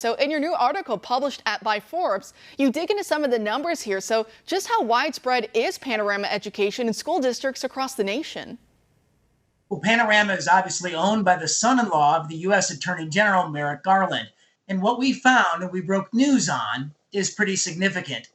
So in your new article published by Forbes, you dig into some of the numbers here. So just how widespread is panorama education in school districts across the nation? Well, Panorama is obviously owned by the son-in-law of the U.S. Attorney General, Merrick Garland. And what we found and we broke news on is pretty significant.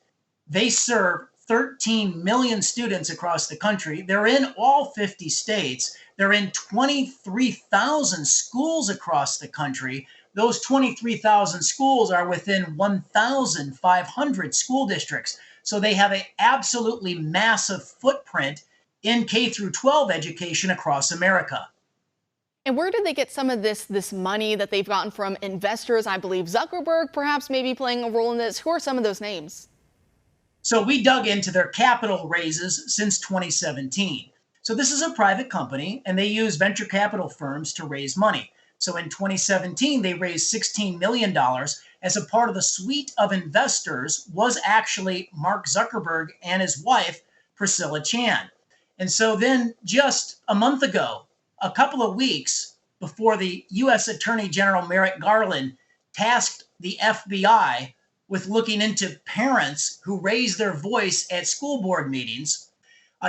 They serve 13 million students across the country. They're in all 50 states. They're in 23,000 schools across the country. Those 23,000 schools are within 1,500 school districts. So they have an absolutely massive footprint in K through 12 education across America. And where did they get some of this money that they've gotten from investors? I believe Zuckerberg perhaps maybe playing a role in this. Who are some of those names? So we dug into their capital raises since 2017. So this is a private company and they use venture capital firms to raise money. So in 2017, they raised $16 million. As a part of the suite of investors was actually Mark Zuckerberg and his wife, Priscilla Chan. And so then just a month ago, a couple of weeks before the U.S. Attorney General Merrick Garland tasked the FBI with looking into parents who raise their voice at school board meetings,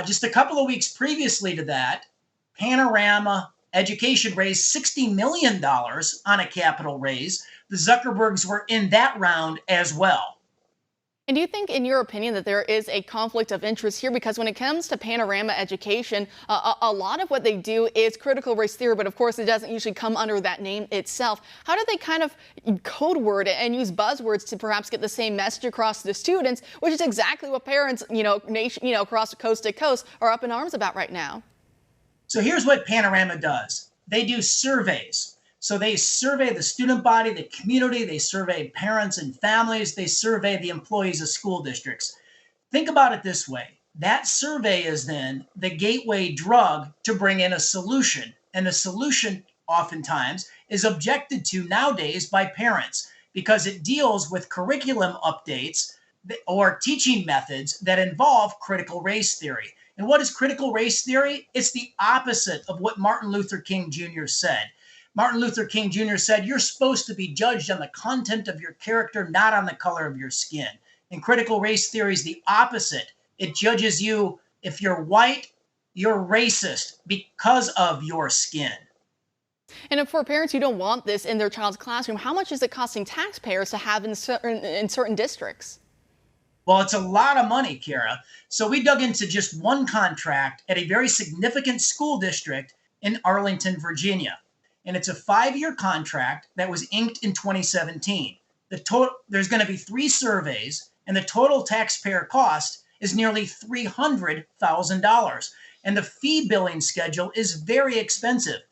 just a couple of weeks previously to that, Panorama Education raised $60 million on a capital raise. The Zuckerbergs were in that round as well. And do you think, in your opinion, that there is a conflict of interest here? Because when it comes to Panorama Education, a lot of what they do is critical race theory, but of course it doesn't usually come under that name itself. How do they kind of code word it and use buzzwords to perhaps get the same message across to the students, which is exactly what parents, across coast to coast are up in arms about right now? So here's what Panorama does. They do surveys. So they survey the student body, the community, they survey parents and families, they survey the employees of school districts. Think about it this way. That survey is then the gateway drug to bring in a solution. And the solution oftentimes is objected to nowadays by parents because it deals with curriculum updates or teaching methods that involve critical race theory. And what is critical race theory? It's the opposite of what Martin Luther King Jr. said. Martin Luther King Jr. said, you're supposed to be judged on the content of your character, not on the color of your skin. And critical race theory is the opposite. It judges you, if you're white, you're racist because of your skin. And for parents who don't want this in their child's classroom, how much is it costing taxpayers to have in certain districts? Well, it's a lot of money, Kara. So we dug into just one contract at a very significant school district in Arlington, Virginia. And it's a 5-year contract that was inked in 2017. There's going to be 3 surveys, and the total taxpayer cost is nearly $300,000. And the fee billing schedule is very expensive.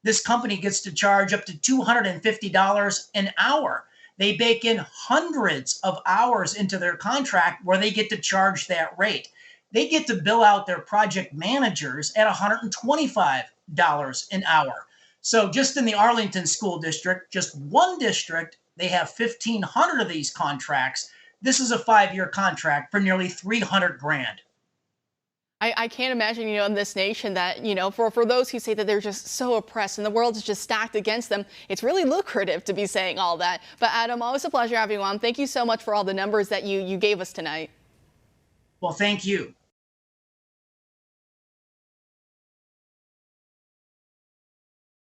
This company gets to charge up to $250 an hour. They bake in hundreds of hours into their contract where they get to charge that rate. They get to bill out their project managers at $125 an hour. So just in the Arlington School District, just one district, they have 1,500 of these contracts. This is a 5-year contract for nearly $300,000. I can't imagine, in this nation that, for those who say that they're just so oppressed and the world is just stacked against them, it's really lucrative to be saying all that. But Adam, always a pleasure having you on. Thank you so much for all the numbers that you gave us tonight. Well, thank you.